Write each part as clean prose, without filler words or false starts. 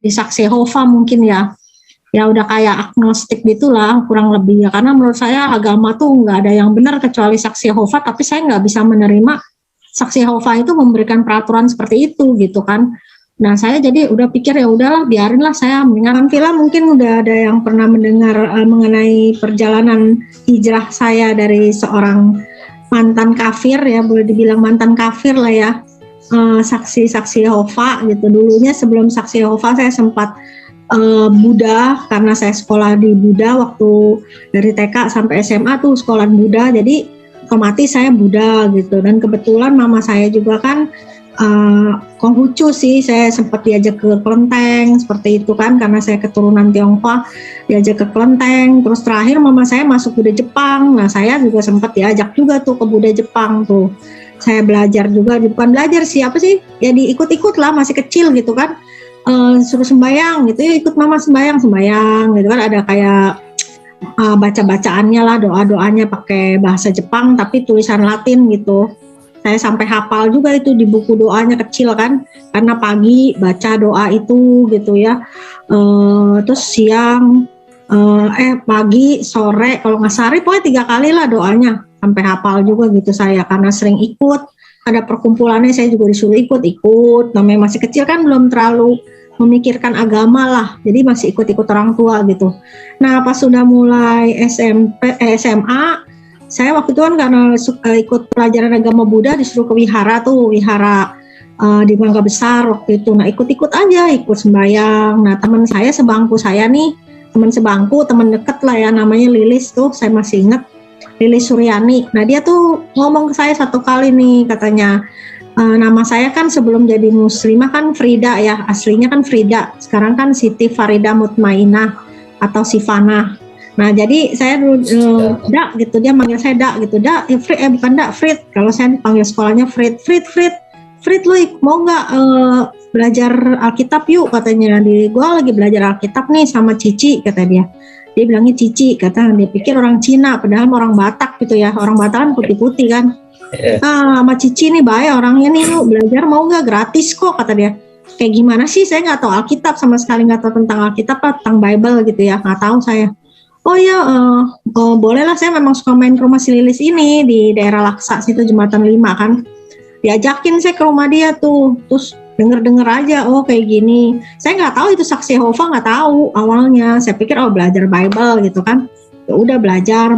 di Saksi Yehova mungkin ya. Ya udah kayak agnostik gitulah kurang lebih ya, karena menurut saya agama tuh nggak ada yang benar kecuali Saksi Yehova, tapi saya nggak bisa menerima Saksi Yehova itu memberikan peraturan seperti itu gitu kan. Nah saya jadi udah pikir ya udahlah biarinlah, saya mendingan film. Mungkin udah ada yang pernah mendengar mengenai perjalanan hijrah saya dari seorang mantan kafir ya, boleh dibilang mantan kafir lah ya, saksi Yehova gitu. Dulunya sebelum Saksi Yehova saya sempat Buddha, karena saya sekolah di Buddha waktu dari TK sampai SMA tuh sekolah Buddha, jadi otomatis saya Buddha gitu. Dan kebetulan mama saya juga kan Konghucu sih, saya sempat diajak ke kelenteng seperti itu kan, karena saya keturunan Tionghoa, diajak ke kelenteng. Terus terakhir mama saya masuk Buddha Jepang, nah saya juga sempat diajak juga tuh ke Buddha Jepang tuh. Saya belajar juga, bukan belajar sih apa sih, ya diikut-ikut lah, masih kecil gitu kan, suruh sembayang gitu ya, ikut mama sembayang gitu kan, ada kayak baca-bacaannya lah, doa-doanya pakai bahasa Jepang tapi tulisan Latin gitu. Saya sampai hafal juga itu di buku doanya kecil kan, karena pagi baca doa itu gitu ya, terus siang, pagi, sore, kalau nggak sehari pokoknya 3 kali lah doanya, sampai hafal juga gitu saya, karena sering ikut, ada perkumpulannya saya juga disuruh ikut, namanya masih kecil kan belum terlalu memikirkan agama lah, jadi masih ikut-ikut orang tua gitu. Nah pas sudah mulai SMA, saya waktu itu kan karena ikut pelajaran agama Buddha disuruh ke wihara di Mangga Besar waktu itu. Nah ikut-ikut aja, ikut sembahyang. Nah teman saya sebangku saya nih, teman deket lah ya, namanya Lilis tuh, saya masih ingat, Lilis Suryani. Nah dia tuh ngomong ke saya satu kali nih, katanya, nama saya kan sebelum jadi muslimah kan Frida ya, aslinya kan Frida, sekarang kan Siti Farida Mutmainah atau Sifana. Nah jadi saya dulu Dak gitu, dia manggil saya Dak gitu, Dak, bukan Dak, Frit, kalau saya panggil sekolahnya Frit, lu mau nggak belajar Alkitab yuk, katanya. Gua lagi belajar Alkitab nih sama Cici, kata dia bilangnya Cici, kata dia pikir orang Cina, padahal orang Batak gitu ya, orang Batak kan putih-putih kan. Sama Cici nih baik orangnya nih, lu belajar mau nggak, gratis kok, kata dia. Kayak gimana sih, saya nggak tahu Alkitab sama sekali, nggak tahu tentang Alkitab lah, tentang Bible gitu ya, nggak tahu saya. Oh ya, bolehlah, saya memang suka main ke rumah si Lilis ini di daerah Laksa situ, Jembatan 5 kan. Diajakin saya ke rumah dia tuh, terus denger aja, oh kayak gini. Saya nggak tahu itu Saksi Yehova, nggak tahu awalnya. Saya pikir belajar Bible gitu kan. Ya udah belajar.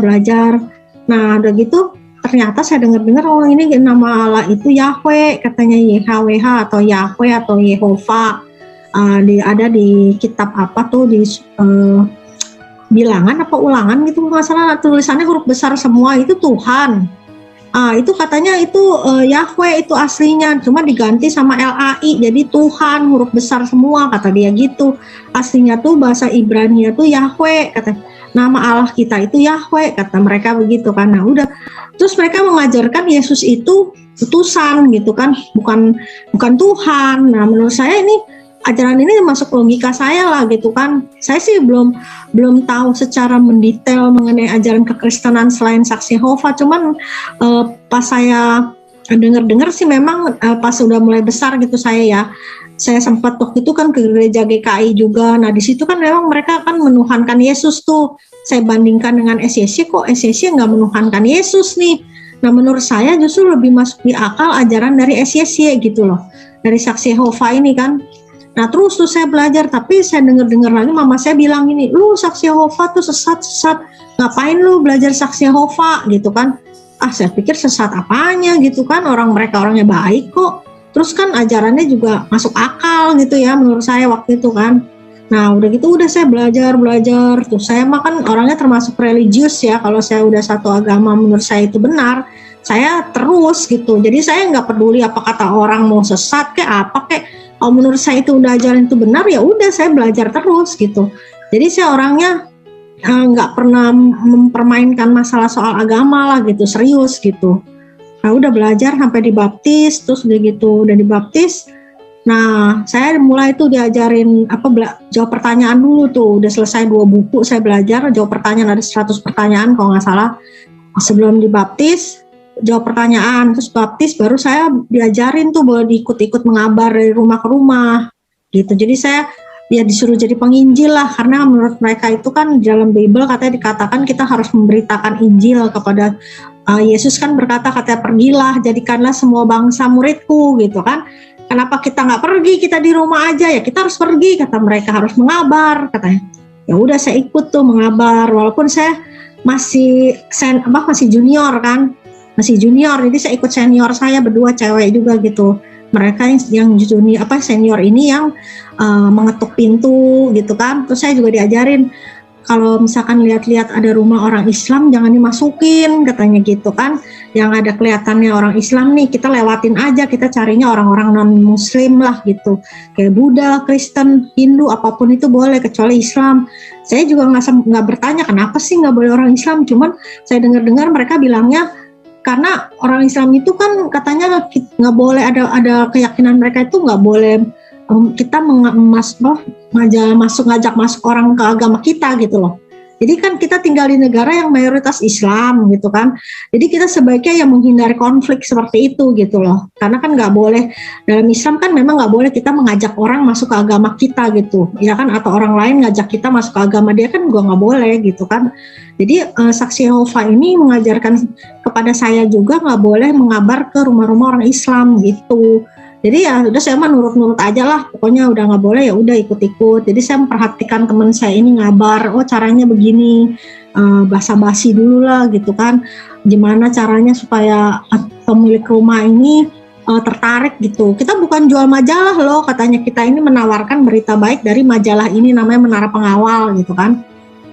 Nah udah gitu ternyata saya dengar ini nama Allah itu Yahweh, katanya YHWH atau Yahweh atau Yehova. Ada di kitab apa tuh, di bilangan apa ulangan gitu nggak salah, tulisannya huruf besar semua, itu Tuhan. Itu katanya itu Yahweh itu aslinya, cuma diganti sama LAI jadi Tuhan, huruf besar semua, kata dia gitu. Aslinya tuh bahasa Ibrani tuh Yahweh, kata nama Allah kita itu Yahweh, kata mereka begitu kan. Nah udah, terus mereka mengajarkan Yesus itu utusan gitu kan, bukan Tuhan. Nah menurut saya ini ajaran ini masuk logika saya lah gitu kan. Saya sih belum tahu secara mendetail mengenai ajaran kekristenan selain Saksi Yehova, cuman pas saya dengar sih memang pas sudah mulai besar gitu saya sempat waktu itu kan ke gereja GKI juga. Nah di situ kan memang mereka kan menuhankan Yesus tuh. Saya bandingkan dengan SYC, kok SYC nggak menuhankan Yesus nih. Nah menurut saya justru lebih masuk di akal ajaran dari SYC gitu loh, dari Saksi Yehova ini kan. Nah terus tuh saya belajar, tapi saya dengar lagi mama saya bilang gini, lu Saksi Yehova tuh sesat, ngapain lu belajar Saksi Yehova gitu kan. Saya pikir sesat apanya gitu kan, mereka orangnya baik kok, terus kan ajarannya juga masuk akal gitu ya menurut saya waktu itu kan. Nah udah gitu udah saya belajar, terus saya mah kan orangnya termasuk religius ya, kalau saya udah satu agama menurut saya itu benar, saya terus gitu. Jadi saya nggak peduli apa kata orang, mau sesat kayak apa kayak, menurut saya itu udah ajaran itu benar, ya udah saya belajar terus gitu. Jadi saya orangnya nggak pernah mempermainkan masalah soal agama lah gitu, serius gitu. Nah udah belajar sampai dibaptis, terus udah dibaptis. Nah saya mulai tuh diajarin jawab pertanyaan dulu tuh, udah selesai 2 buku saya belajar jawab pertanyaan, ada 100 pertanyaan kalau nggak salah. Sebelum dibaptis jawab pertanyaan, terus baptis, baru saya diajarin tuh boleh diikut-ikut mengabar dari rumah ke rumah gitu. Jadi saya ya disuruh jadi penginjil lah, karena menurut mereka itu kan di dalam Bible katanya dikatakan kita harus memberitakan Injil kepada Yesus kan berkata katanya pergilah jadikanlah semua bangsa muridku gitu kan. Kenapa kita nggak pergi, kita di rumah aja, ya kita harus pergi, kata mereka, harus mengabar katanya. Ya udah saya ikut tuh mengabar, walaupun saya masih junior kan, masih junior, jadi saya ikut senior saya berdua cewek juga gitu. Mereka yang junior senior ini yang mengetuk pintu gitu kan. Terus saya juga diajarin kalau misalkan lihat-lihat ada rumah orang Islam jangan dimasukin katanya gitu kan. Yang ada kelihatannya orang Islam nih kita lewatin aja, kita carinya orang-orang non muslim lah gitu. Kayak Buddha, Kristen, Hindu apapun itu boleh kecuali Islam. Saya juga nggak bertanya kenapa sih nggak boleh orang Islam. Cuman saya dengar-dengar mereka bilangnya karena orang Islam itu kan katanya nggak boleh ada keyakinan mereka itu nggak boleh kita ngajak masuk orang ke agama kita gitu loh. Jadi kan kita tinggal di negara yang mayoritas Islam gitu kan. Jadi kita sebaiknya yang menghindari konflik seperti itu gitu loh. Karena kan nggak boleh, dalam Islam kan memang nggak boleh kita mengajak orang masuk ke agama kita gitu. Ya kan, atau orang lain ngajak kita masuk ke agama dia kan juga nggak boleh gitu kan. Jadi Saksi Yehova ini mengajarkan kepada saya juga nggak boleh mengabar ke rumah-rumah orang Islam gitu. Jadi ya udah saya mah nurut-nurut aja lah, pokoknya udah nggak boleh ya udah ikut-ikut. Jadi saya memperhatikan teman saya ini ngabar, oh caranya begini, basa-basi dulu lah gitu kan, gimana caranya supaya pemilik rumah ini tertarik gitu. Kita bukan jual majalah loh, katanya kita ini menawarkan berita baik dari majalah ini namanya Menara Pengawal gitu kan.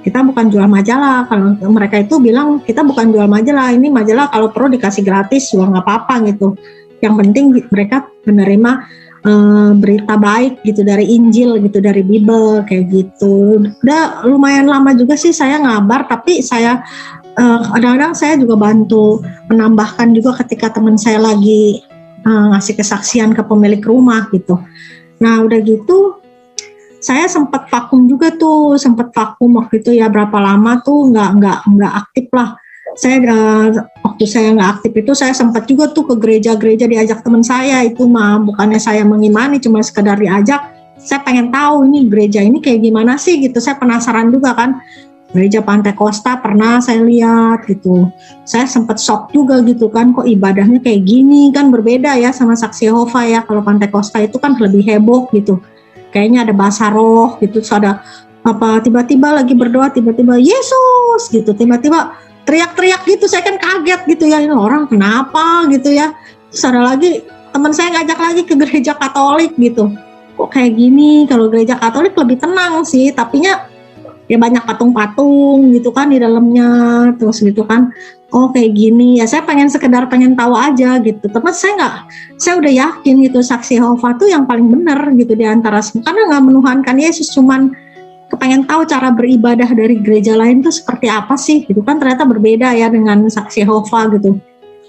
Kita bukan jual majalah, kalau mereka itu bilang kita bukan jual majalah, ini majalah kalau perlu dikasih gratis juga nggak apa-apa gitu. Yang penting mereka menerima berita baik gitu dari Injil gitu, dari Bible kayak gitu. Udah lumayan lama juga sih saya ngabar, tapi saya kadang-kadang saya juga bantu menambahkan juga ketika teman saya lagi ngasih kesaksian ke pemilik rumah gitu. Nah udah gitu saya sempat vakum juga tuh, waktu itu ya berapa lama tuh nggak aktif lah. Saya waktu saya nggak aktif itu saya sempat juga tuh ke gereja-gereja diajak teman saya itu mah, bukannya saya mengimani, cuma sekedar diajak. Saya pengen tahu ini gereja ini kayak gimana sih gitu, saya penasaran juga kan. Gereja Pantai Costa pernah saya lihat gitu, saya sempat shock juga gitu kan, kok ibadahnya kayak gini kan, berbeda ya sama Saksi Yehova ya. Kalau Pantai Costa itu kan lebih heboh gitu, kayaknya ada bahasa roh gitu, terus ada tiba-tiba lagi berdoa, tiba-tiba Yesus gitu, tiba-tiba teriak-teriak gitu, saya kan kaget gitu ya, ini orang kenapa gitu ya. Terus ada lagi teman saya ngajak lagi ke gereja Katolik gitu, kok kayak gini. Kalau gereja Katolik lebih tenang sih, tapinya ya banyak patung-patung gitu kan di dalamnya, terus gitu kan, oh kayak gini ya. Saya sekedar pengen tahu aja gitu, tapi saya udah yakin gitu Saksi Yehova tuh yang paling benar gitu di antara semua, karena nggak menuhankan Yesus, cuman kepengen tahu cara beribadah dari gereja lain tuh seperti apa sih gitu kan. Ternyata berbeda ya dengan Saksi Yehova gitu.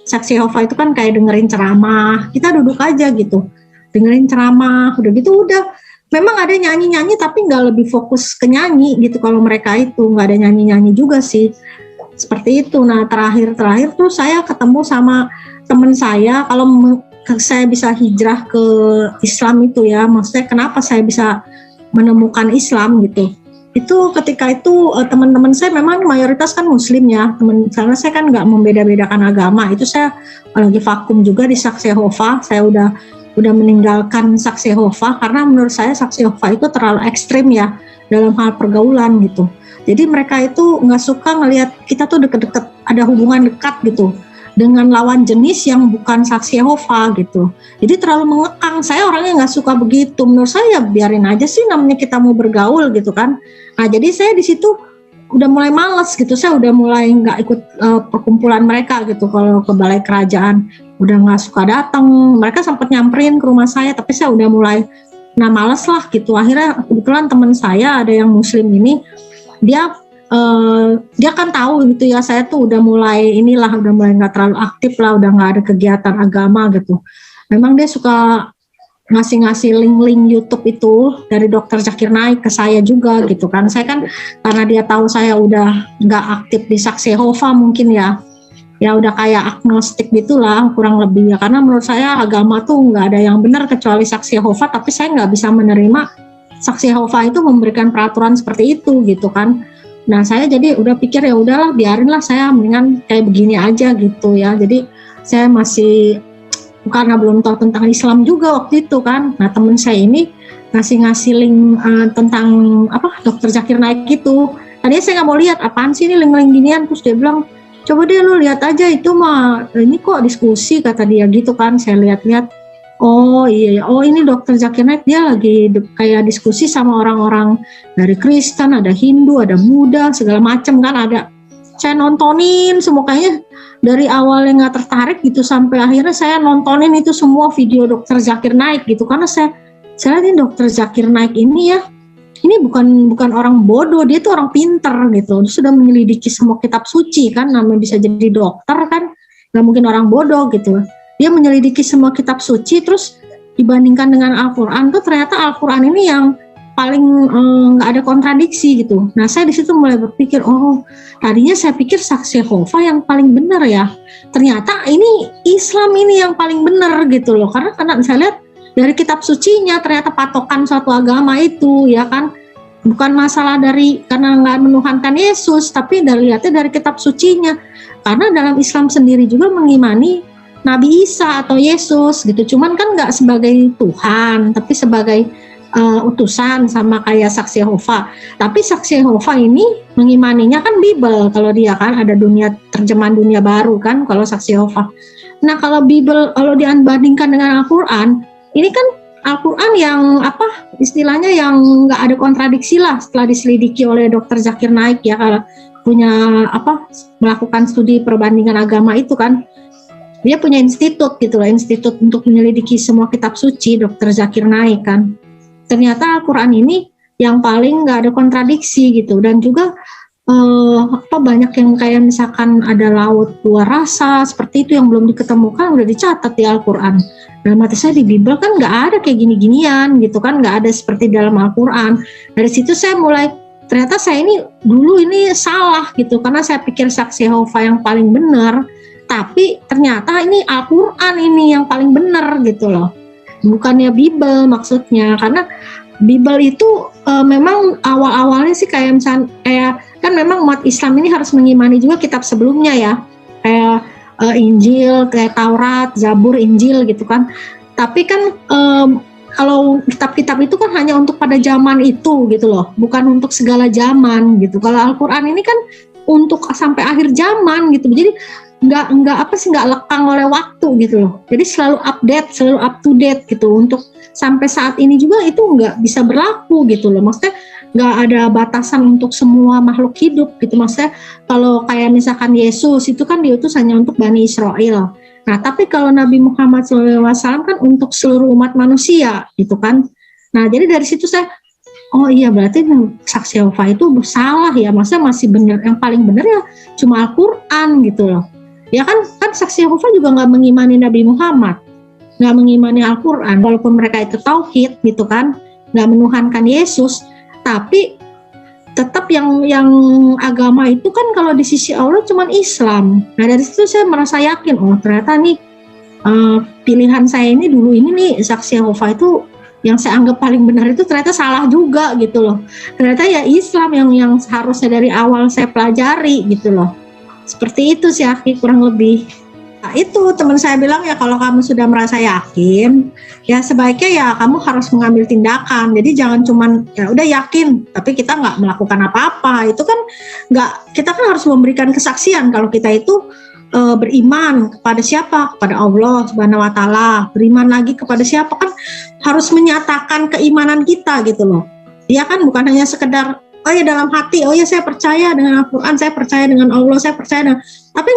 Saksi Yehova itu kan kayak dengerin ceramah, kita duduk aja gitu dengerin ceramah, udah gitu udah. Memang ada nyanyi-nyanyi tapi nggak lebih fokus ke nyanyi gitu. Kalau mereka itu nggak ada nyanyi-nyanyi juga sih seperti itu. Nah terakhir tuh saya ketemu sama teman saya, kalau saya bisa hijrah ke Islam itu ya, maksudnya kenapa saya bisa menemukan Islam gitu. Itu ketika itu teman-teman saya memang mayoritas kan Muslim ya, karena saya kan nggak membeda-bedakan agama. Itu saya lagi vakum juga di Saksi Yehova. Saya udah meninggalkan Saksi Yehova karena menurut saya Saksi Yehova itu terlalu ekstrim ya dalam hal pergaulan gitu. Jadi mereka itu nggak suka ngelihat kita tuh deket-deket, ada hubungan dekat gitu dengan lawan jenis yang bukan Saksi Yehova gitu. Jadi terlalu mengekang. Saya orangnya nggak suka begitu. Menurut saya biarin aja sih, namanya kita mau bergaul gitu kan. Nah jadi saya di situ udah mulai malas gitu. Saya udah mulai nggak ikut perkumpulan mereka gitu. Kalau ke balai kerajaan udah nggak suka datang. Mereka sempat nyamperin ke rumah saya, tapi saya udah mulai malas lah gitu. Akhirnya kebetulan teman saya ada yang Muslim ini, dia kan tahu gitu ya, saya tuh udah mulai nggak terlalu aktif lah, udah nggak ada kegiatan agama gitu. Memang dia suka ngasih link-link YouTube itu dari Dr. Zakir Naik ke saya juga gitu kan. Saya kan karena dia tahu saya udah nggak aktif di Saksi Yehova mungkin ya udah kayak agnostik gitulah kurang lebih ya, karena menurut saya agama tuh nggak ada yang benar kecuali Saksi Yehova, tapi saya nggak bisa menerima saksi Yehova itu memberikan peraturan seperti itu gitu kan. Nah saya jadi udah pikir ya udahlah biarinlah, saya mendingan kayak begini aja gitu ya. Jadi saya masih karena belum tahu tentang Islam juga waktu itu kan. Nah temen saya ini ngasih link tentang Dokter Zakir Naik gitu. Tadinya saya nggak mau lihat apaan sih ini link-link ginian, terus dia bilang coba deh lu lihat aja itu mah ini kok diskusi kata dia gitu kan. Saya lihat-lihat, oh iya, oh ini Dokter Zakir Naik dia lagi kayak diskusi sama orang-orang dari Kristen, ada Hindu, ada Buddha, segala macam kan ada. Saya nontonin semua, kayaknya dari awal yang nggak tertarik gitu sampai akhirnya saya nontonin itu semua video Dokter Zakir Naik gitu, karena saya lihat ini Dokter Zakir Naik ini ya, ini bukan orang bodoh, dia tuh orang pinter gitu, dia sudah menyelidiki semua kitab suci kan, namanya bisa jadi dokter kan, nggak mungkin orang bodoh gitu. Dia menyelidiki semua kitab suci, terus dibandingkan dengan Al-Quran tuh ternyata Al-Quran ini yang paling nggak ada kontradiksi gitu. Nah saya di situ mulai berpikir, oh tadinya saya pikir saksi Yehova yang paling benar ya, ternyata ini Islam ini yang paling benar gitu loh, karena saya lihat dari kitab sucinya ternyata patokan suatu agama itu ya kan, bukan masalah dari karena nggak menuhankan Yesus, tapi lihatnya dari kitab sucinya. Karena dalam Islam sendiri juga mengimani Nabi Isa atau Yesus gitu, cuman kan nggak sebagai Tuhan, tapi sebagai utusan sama kayak saksi Yehova. Tapi saksi Yehova ini mengimaninya kan Bible, kalau dia kan ada terjemahan dunia baru kan kalau saksi Yehova. Nah kalau Bible, kalau dibandingkan dengan Al-Quran, ini kan Al-Quran yang istilahnya yang nggak ada kontradiksi lah setelah diselidiki oleh Dokter Zakir Naik ya, kalau punya melakukan studi perbandingan agama itu kan. Dia punya institut gitu lah, institut untuk menyelidiki semua kitab suci, Dokter Zakir Naik kan. Ternyata Al-Quran ini yang paling nggak ada kontradiksi gitu, dan juga banyak yang kayak misalkan ada laut dua rasa seperti itu yang belum diketemukan udah dicatat di Al-Quran. Dalam hati saya di Bible kan nggak ada kayak gini-ginian gitu kan, nggak ada seperti dalam Al-Quran. Dari situ saya mulai, ternyata saya ini dulu ini salah gitu, karena saya pikir saksi Yehova yang paling benar, tapi ternyata ini Al-Quran ini yang paling benar gitu loh, bukannya Bible maksudnya. Karena Bible itu memang awal-awalnya sih kayak misalnya kan memang umat Islam ini harus mengimani juga kitab sebelumnya ya, kayak Injil, kayak Taurat, Zabur, Injil gitu kan. Tapi kan kalau kitab-kitab itu kan hanya untuk pada zaman itu gitu loh, bukan untuk segala zaman gitu. Kalau Al-Quran ini kan untuk sampai akhir zaman gitu, jadi nggak lekang oleh waktu gitu loh. Jadi selalu update, selalu up to date gitu. Untuk sampai saat ini juga itu nggak bisa berlaku gitu loh. Maksudnya nggak ada batasan untuk semua makhluk hidup gitu. Maksudnya kalau kayak misalkan Yesus itu kan diutus hanya untuk Bani Israel. Nah tapi kalau Nabi Muhammad SAW kan untuk seluruh umat manusia gitu kan. Nah jadi dari situ saya, oh iya berarti saksi Yehova itu salah ya. Maksudnya masih benar, yang paling benar ya cuma Al-Quran gitu loh. Ya kan saksi Yehova juga nggak mengimani Nabi Muhammad, nggak mengimani Al-Quran, walaupun mereka itu tauhid gitu kan, nggak menuhankan Yesus, tapi tetap yang agama itu kan kalau di sisi Allah cuma Islam. Nah dari situ saya merasa yakin, oh ternyata nih pilihan saya ini dulu ini nih saksi Yehova itu yang saya anggap paling benar itu ternyata salah juga gitu loh. Ternyata ya Islam yang seharusnya dari awal saya pelajari gitu loh. Seperti itu sih Aki kurang lebih. Nah, itu teman saya bilang ya kalau kamu sudah merasa yakin, ya sebaiknya ya kamu harus mengambil tindakan. Jadi jangan cuman ya udah yakin, tapi kita nggak melakukan apa-apa. Itu kan kita kan harus memberikan kesaksian kalau kita itu beriman kepada siapa? Kepada Allah Subhanahu Wa Taala. Beriman lagi kepada siapa, kan harus menyatakan keimanan kita gitu loh. Ya kan bukan hanya sekedar oh ya dalam hati, oh ya saya percaya dengan Al-Quran, saya percaya dengan Allah, saya percaya dengan, tapi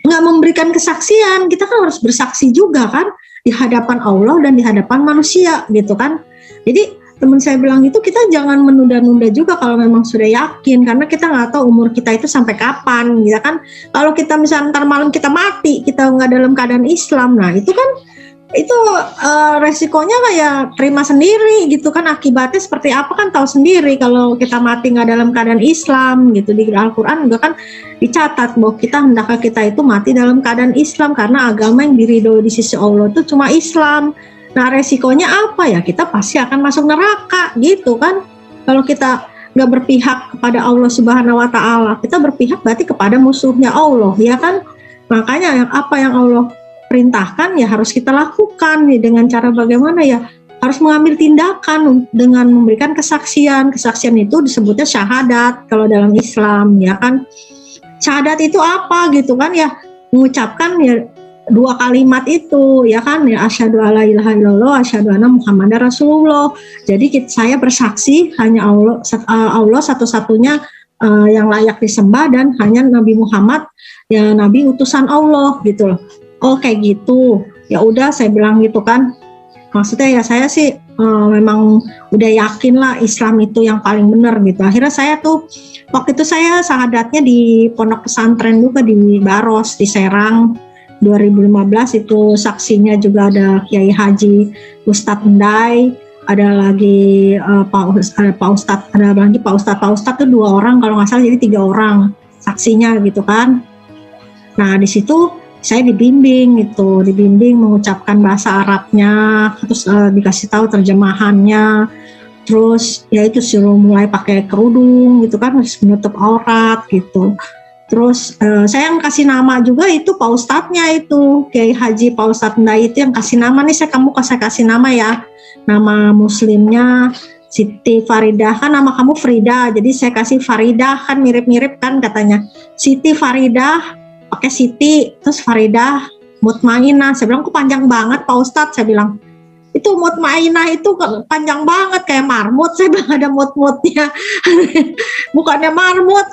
nggak memberikan kesaksian. Kita kan harus bersaksi juga kan di hadapan Allah dan di hadapan manusia gitu kan. Jadi teman saya bilang itu kita jangan menunda-nunda juga kalau memang sudah yakin, karena kita nggak tahu umur kita itu sampai kapan gitu kan. Kalau kita misalnya ntar malam kita mati, kita nggak dalam keadaan Islam, nah itu kan resikonya kayak terima sendiri gitu kan, akibatnya seperti apa kan tahu sendiri. Kalau kita mati nggak dalam keadaan Islam gitu, di Al-Quran juga kan dicatat bahwa hendaknya kita itu mati dalam keadaan Islam, karena agama yang diridhoi di sisi Allah itu cuma Islam. Nah resikonya apa ya? Kita pasti akan masuk neraka gitu kan. Kalau kita nggak berpihak kepada Allah Subhanahu Wa Taala, kita berpihak berarti kepada musuhnya Allah, ya kan? Makanya apa yang Allah perintahkan ya harus kita lakukan nih, dengan cara bagaimana ya? Harus mengambil tindakan dengan memberikan kesaksian. Kesaksian itu disebutnya syahadat kalau dalam Islam, ya kan? Syahadat itu apa gitu kan ya? Mengucapkan ya 2 kalimat itu, ya kan, ya asyhadu alla ilaha illallah, asyhadu anna muhammadar rasulullah. Jadi saya bersaksi hanya Allah satu-satunya yang layak disembah, dan hanya Nabi Muhammad ya nabi utusan Allah gitu loh. Oh kayak gitu. Ya udah saya bilang gitu kan. Maksudnya ya saya sih memang udah yakin lah Islam itu yang paling benar gitu. Akhirnya saya tuh waktu itu saya syahadatnya di pondok pesantren juga di Baros di Serang 2015. Itu saksinya juga ada Kiai Haji Ustadz Endai, ada lagi Pak Ustadz, ada lagi Pak Ustadz tuh 2 orang kalau nggak salah, jadi 3 orang saksinya gitu kan. Nah di situ saya dibimbing gitu, dibimbing mengucapkan bahasa Arabnya, terus dikasih tahu terjemahannya, terus ya itu suruh mulai pakai kerudung gitu kan, harus menutup aurat gitu. Terus saya yang kasih nama juga itu Pak Ustadznya itu, Kiai Haji Pak Ustadz Ndai itu yang kasih nama nih, saya kasih nama ya, nama muslimnya Siti Faridah, kan nama kamu Frida, jadi saya kasih Faridah, kan mirip-mirip kan katanya, Siti Faridah pakai Siti, terus Faridah Mutmainah. Saya bilang kok panjang banget Pak Ustadz, saya bilang itu Mutmainah itu panjang banget kayak marmut, saya bilang ada mut-mutnya bukannya marmut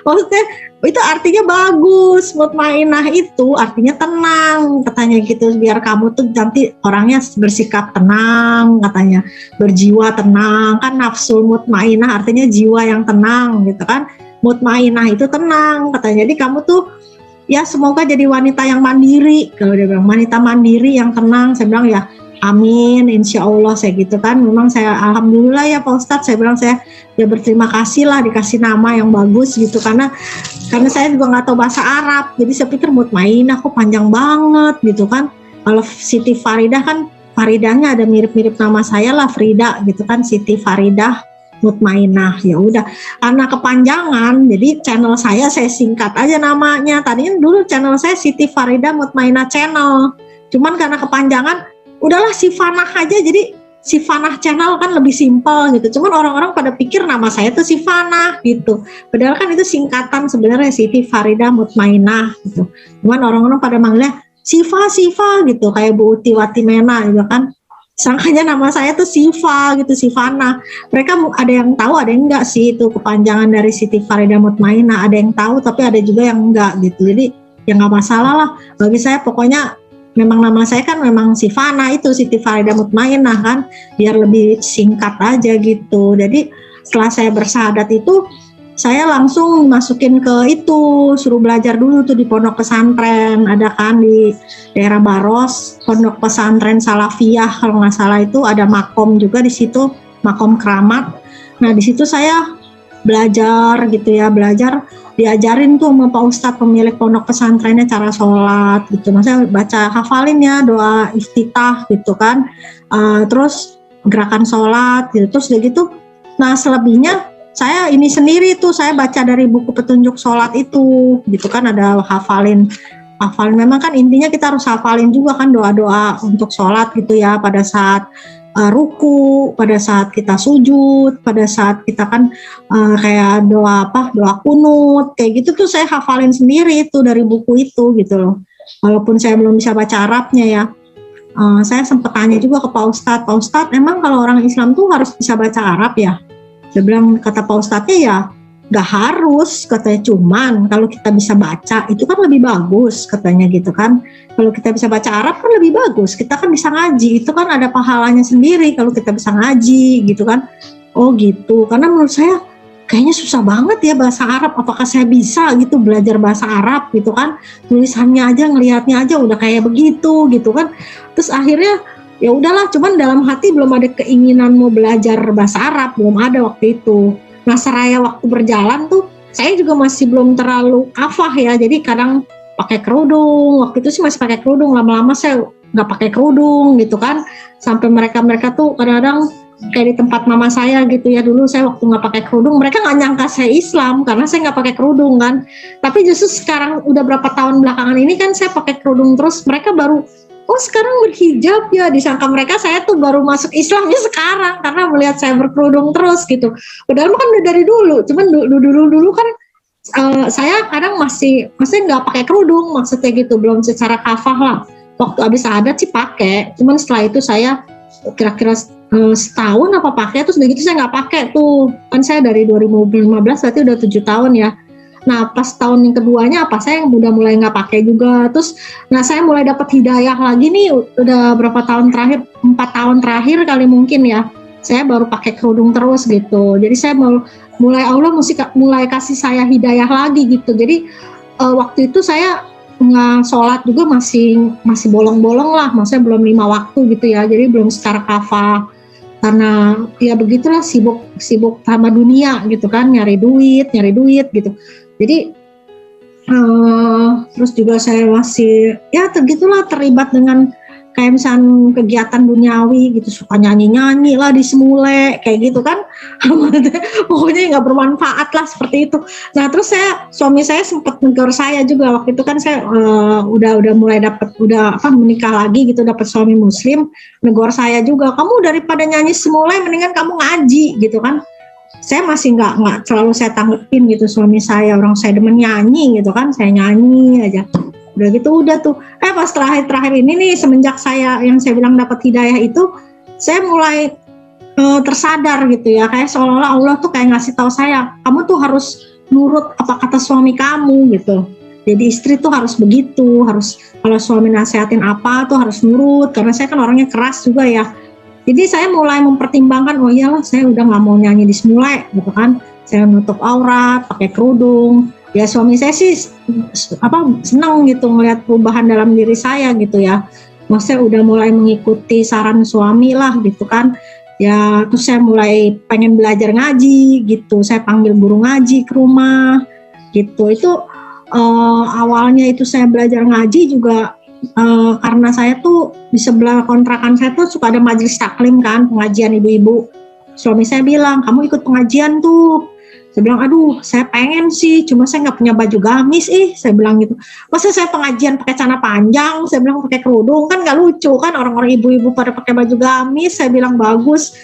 maksudnya itu artinya bagus, Mutmainah itu artinya tenang katanya gitu, biar kamu tuh nanti orangnya bersikap tenang katanya, berjiwa tenang, kan nafsul mutmainah artinya jiwa yang tenang gitu kan, Mutmainah itu tenang katanya, jadi kamu tuh ya semoga jadi wanita yang mandiri, kalau dia bilang wanita mandiri yang tenang. Saya bilang ya amin, insya Allah, saya gitu kan. Memang saya alhamdulillah ya Pak Ustadz, saya bilang saya ya berterima kasih lah dikasih nama yang bagus gitu, karena saya juga nggak tahu bahasa Arab, jadi saya pikir Mutmainah kok panjang banget gitu kan. Kalau Siti Faridah kan Faridahnya ada mirip-mirip nama saya lah, Frida gitu kan, Siti Faridah Mutmainah. Ya udah, karena kepanjangan jadi channel saya singkat aja namanya. Tadinya dulu channel saya Siti Faridah Mutmainah Channel, cuman karena kepanjangan udahlah Sifanah aja, jadi Sifanah Channel kan lebih simpel gitu. Cuman orang-orang pada pikir nama saya tuh Sifanah gitu, padahal kan itu singkatan sebenarnya Siti Faridah Mutmainah gitu. Cuman orang-orang pada manggilnya Sifa gitu, kayak Bu Uti Watimena gitu kan, sangkanya nama saya tuh Sifa gitu, Sifana. Mereka ada yang tahu, ada yang enggak sih itu kepanjangan dari Siti Faridah Mutmainah. Ada yang tahu, tapi ada juga yang enggak gitu. Jadi ya nggak masalah lah. Bagi saya pokoknya memang nama saya kan memang Sifana itu, Siti Faridah Mutmainah kan, biar lebih singkat aja gitu. Jadi setelah saya bersyahadat itu, saya langsung masukin ke itu, suruh belajar dulu tuh di pondok pesantren, ada kan di daerah Baros, pondok pesantren Salafiyah kalau nggak salah, itu ada makom juga di situ, makom keramat. Nah di situ saya belajar gitu ya, diajarin tuh sama Pak Ustadz pemilik pondok pesantrennya cara sholat gitu, maksudnya baca hafalin ya doa iftitah gitu kan, terus gerakan sholat gitu, terus udah gitu. Nah selebihnya saya ini sendiri tuh, saya baca dari buku petunjuk sholat itu gitu kan, ada hafalin. Memang kan intinya kita harus hafalin juga kan doa-doa untuk sholat gitu ya, pada saat ruku, pada saat kita sujud, pada saat kita kan kayak doa kunut kayak gitu tuh saya hafalin sendiri itu dari buku itu gitu loh. Walaupun saya belum bisa baca Arabnya ya, saya sempat tanya juga ke Pak Ustadz, emang kalau orang Islam tuh harus bisa baca Arab ya? Saya bilang, kata Pak Ustadznya ya gak harus katanya, cuman kalau kita bisa baca itu kan lebih bagus katanya gitu kan. Kalau kita bisa baca Arab kan lebih bagus, kita kan bisa ngaji, itu kan ada pahalanya sendiri kalau kita bisa ngaji gitu kan. Oh gitu, karena menurut saya kayaknya susah banget ya bahasa Arab, apakah saya bisa gitu belajar bahasa Arab gitu kan, tulisannya aja ngelihatnya aja udah kayak begitu gitu kan. Terus akhirnya ya udahlah, cuman dalam hati belum ada keinginan mau belajar bahasa Arab, belum ada waktu itu. Nah seraya waktu berjalan tuh saya juga masih belum terlalu hafal ya, jadi kadang pakai kerudung, waktu itu sih masih pakai kerudung, lama-lama saya nggak pakai kerudung gitu kan, sampai mereka tuh kadang-kadang kayak di tempat mama saya gitu ya, dulu saya waktu nggak pakai kerudung mereka nggak nyangka saya Islam karena saya nggak pakai kerudung kan, tapi justru sekarang udah berapa tahun belakangan ini kan saya pakai kerudung terus, mereka baru oh sekarang berhijab ya, disangka mereka saya tuh baru masuk Islamnya sekarang karena melihat saya berkerudung terus gitu, padahal kan udah dari dulu, cuman dulu kan saya kadang masih nggak pakai kerudung maksudnya gitu, belum secara kafah lah. Waktu habis adat sih pakai, cuman setelah itu saya kira-kira setahun apa pakai, terus begitu saya nggak pakai tuh, kan saya dari 2015 berarti udah 7 tahun ya. Nah pas tahun yang keduanya apa saya udah mulai nggak pakai juga, terus nah saya mulai dapat hidayah lagi nih, udah berapa tahun terakhir, 4 tahun terakhir kali mungkin ya, saya baru pakai kerudung terus gitu. Jadi saya mulai Allah mulai kasih saya hidayah lagi gitu. Jadi waktu itu saya nggak sholat juga masih bolong-bolong lah, maksudnya belum 5 waktu gitu ya, jadi belum secara kafah karena ya begitulah sibuk sama dunia gitu kan, nyari duit gitu. Jadi terus juga saya masih ya gitulah terlibat dengan kayak misalnya kegiatan duniawi gitu, suka nyanyi lah di semule kayak gitu kan, pokoknya nggak bermanfaat lah seperti itu. Nah terus suami saya sempat negur saya juga waktu itu kan, saya udah mulai udah menikah lagi gitu, dapat suami muslim, negur saya juga, kamu daripada nyanyi semule mendingan kamu ngaji gitu kan. Saya masih nggak selalu saya tanggepin gitu suami saya, orang saya demen nyanyi gitu kan, saya nyanyi aja. Udah gitu udah tuh pas terakhir ini nih, semenjak saya bilang dapat hidayah itu, saya mulai tersadar gitu ya, kayak seolah-olah Allah tuh kayak ngasih tahu saya, kamu tuh harus nurut apa kata suami kamu gitu. Jadi istri tuh harus begitu, harus kalau suami nasihatin apa tuh harus nurut, karena saya kan orangnya keras juga ya. Jadi saya mulai mempertimbangkan, oh iyalah saya udah nggak mau nyanyi di semule gitu kan, saya nutup aurat, pakai kerudung. Ya suami saya sih senang gitu ngelihat perubahan dalam diri saya gitu ya. Maksudnya udah mulai mengikuti saran suami lah gitu kan. Ya terus saya mulai pengen belajar ngaji gitu. Saya panggil guru ngaji ke rumah gitu. Itu awalnya itu saya belajar ngaji juga karena saya tuh di sebelah kontrakan saya tuh suka ada majelis taklim kan, pengajian ibu-ibu. Suami saya bilang, kamu ikut pengajian tuh. Saya bilang, aduh saya pengen sih, cuma saya nggak punya baju gamis saya bilang gitu. Masa saya pengajian pakai celana panjang, saya bilang pakai kerudung, kan nggak lucu kan, orang-orang ibu-ibu pada pakai baju gamis. Saya bilang bagus,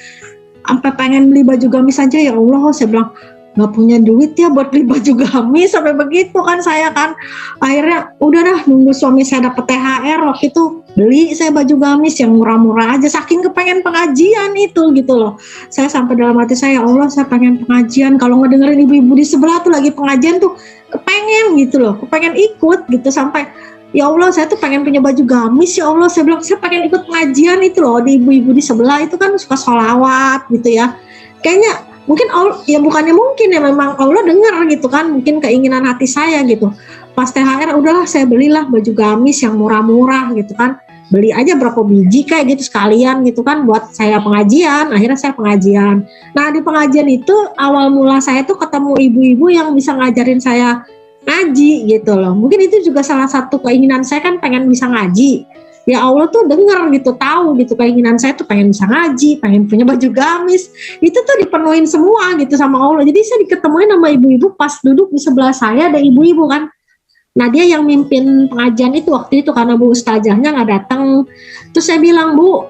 sampai pengen beli baju gamis aja, ya Allah saya bilang nggak punya duit ya buat beli baju gamis, sampai begitu kan saya kan. Akhirnya udah dah, nunggu suami saya dapat THR waktu itu, beli saya baju gamis yang murah-murah aja, saking kepengen pengajian itu gitu loh. Saya sampai dalam hati saya, Allah saya pengen pengajian, kalau ngedengerin ibu-ibu di sebelah tuh lagi pengajian tuh kepengen gitu loh, kepengen ikut gitu, sampai ya Allah saya tuh pengen punya baju gamis, ya Allah saya bilang saya pengen ikut pengajian itu loh. Di ibu-ibu di sebelah itu kan suka sholawat gitu ya, kayaknya mungkin Allah, ya bukannya mungkin ya, memang Allah dengar gitu kan, mungkin keinginan hati saya gitu. Pas THR udahlah saya belilah baju gamis yang murah-murah gitu kan, beli aja berapa biji kayak gitu sekalian gitu kan buat saya pengajian. Akhirnya saya pengajian. Nah di pengajian itu awal mula saya tuh ketemu ibu-ibu yang bisa ngajarin saya ngaji gitu loh. Mungkin itu juga salah satu keinginan saya kan, pengen bisa ngaji. Ya Allah tuh dengar gitu, tahu gitu keinginan saya tuh pengen bisa ngaji, pengen punya baju gamis, itu tuh dipenuhin semua gitu sama Allah. Jadi saya diketemuin sama ibu-ibu, pas duduk di sebelah saya ada ibu-ibu kan. Nah dia yang mimpin pengajian itu waktu itu, karena Bu Ustazahnya nggak datang. Terus saya bilang, Bu,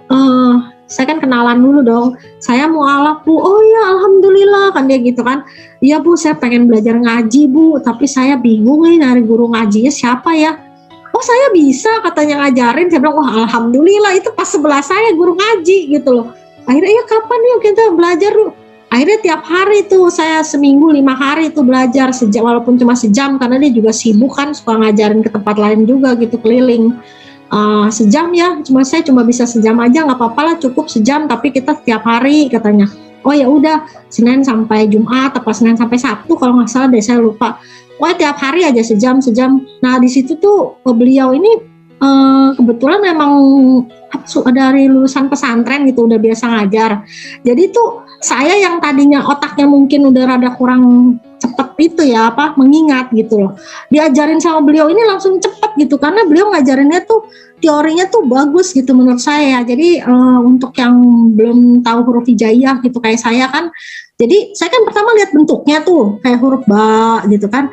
saya kan kenalan dulu dong, saya mau alaf Bu. Oh ya alhamdulillah kan dia gitu kan. Iya Bu, saya pengen belajar ngaji Bu, tapi saya bingung nih nyari guru ngajinya siapa ya. Oh saya bisa katanya ngajarin. Saya bilang, wah alhamdulillah, itu pas sebelah saya guru ngaji gitu loh. Akhirnya ya kapan yuk kita belajar dulu. Akhirnya tiap hari tuh saya seminggu 5 hari tuh belajar sejam, walaupun cuma sejam karena dia juga sibuk kan, suka ngajarin ke tempat lain juga gitu keliling. Sejam ya, saya cuma bisa sejam aja, nggak apa-apa lah, cukup sejam, tapi kita tiap hari katanya. Oh ya udah, Senin sampai Jumat atau Senin sampai Sabtu kalau nggak salah deh, saya lupa. Wah tiap hari aja sejam. Nah di situ tuh beliau ini kebetulan memang dari lulusan pesantren gitu, udah biasa ngajar. Jadi tuh saya yang tadinya otaknya mungkin udah rada kurang cepet itu ya apa mengingat gitu loh. Diajarin sama beliau ini langsung cepet gitu karena beliau ngajarinnya tuh teorinya tuh bagus gitu menurut saya. Jadi untuk yang belum tahu huruf hijaiyah gitu kayak saya kan, jadi saya kan pertama lihat bentuknya tuh kayak huruf ba gitu kan,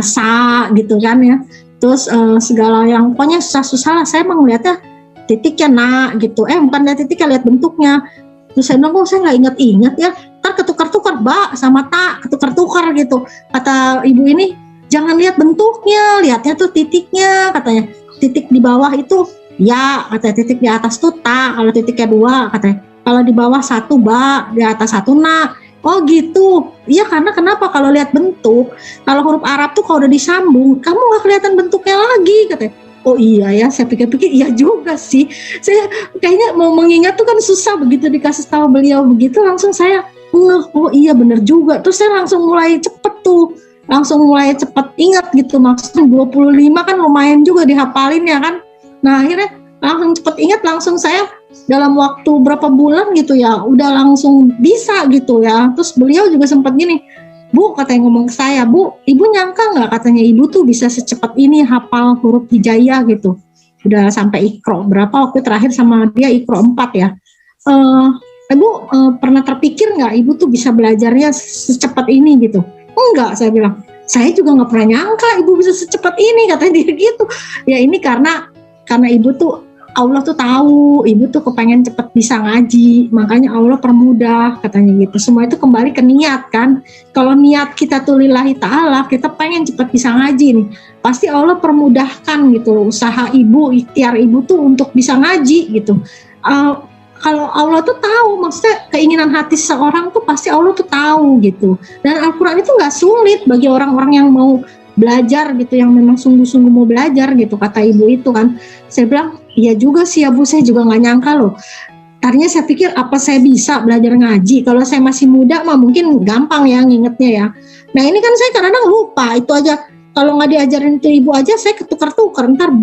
sa gitu kan ya. Terus segala yang pokoknya susah-susah lah saya melihatnya titiknya nak gitu. Bukan lihat titiknya, lihat bentuknya. Terus saya bilang, saya nggak ingat-ingat ya, ntar ketukar-tukar ba sama tak, ketukar-tukar gitu. Kata ibu ini, jangan lihat bentuknya, lihatnya tuh titiknya, katanya. Titik di bawah itu ya, katanya titik di atas tuh tak, kalau titiknya 2, katanya. Kalau di bawah 1 ba, di atas 1 na. Oh gitu, iya karena kenapa kalau lihat bentuk, kalau huruf Arab tuh kalau udah disambung, kamu nggak kelihatan bentuknya lagi, katanya. Oh iya ya, saya pikir-pikir iya juga sih. Saya kayaknya mau mengingat tuh kan susah, begitu dikasih tahu beliau begitu langsung saya oh iya bener juga. Terus saya langsung mulai cepet ingat gitu. Maksudnya 25 kan lumayan juga dihafalin ya kan. Nah akhirnya langsung cepet ingat, langsung saya dalam waktu berapa bulan gitu ya udah langsung bisa gitu ya. Terus beliau juga sempat gini, Bu, katanya ngomong ke saya, Bu, Ibu nyangka nggak katanya Ibu tuh bisa secepat ini hafal huruf hijaiyah gitu. Udah sampai Iqra berapa waktu terakhir sama dia Iqra 4 ya. Ibu pernah terpikir nggak Ibu tuh bisa belajarnya secepat ini gitu? Enggak, saya bilang. Saya juga nggak pernah nyangka Ibu bisa secepat ini, katanya dia gitu. Ya ini karena Ibu tuh Allah tuh tahu ibu tuh kepengen cepet bisa ngaji, makanya Allah permudah katanya gitu. Semua itu kembali ke niat kan. Kalau niat kita tuh lillahi ta'ala, kita pengen cepet bisa ngaji nih, pasti Allah permudahkan gitu usaha ibu, ikhtiar ibu tuh untuk bisa ngaji gitu. Kalau Allah tuh tahu, maksudnya keinginan hati seseorang tuh pasti Allah tuh tahu gitu. Dan Al-Quran itu nggak sulit bagi orang-orang yang mau belajar gitu, yang memang sungguh-sungguh mau belajar gitu, kata ibu itu kan. Saya bilang, iya juga sih ya Bu, saya juga nggak nyangka loh. Tadinya saya pikir apa saya bisa belajar ngaji, kalau saya masih muda mah mungkin gampang ya ngingetnya ya. Nah ini kan saya kadang-kadang lupa, itu aja kalau nggak diajarin itu ibu aja saya ketukar-tukar, ntar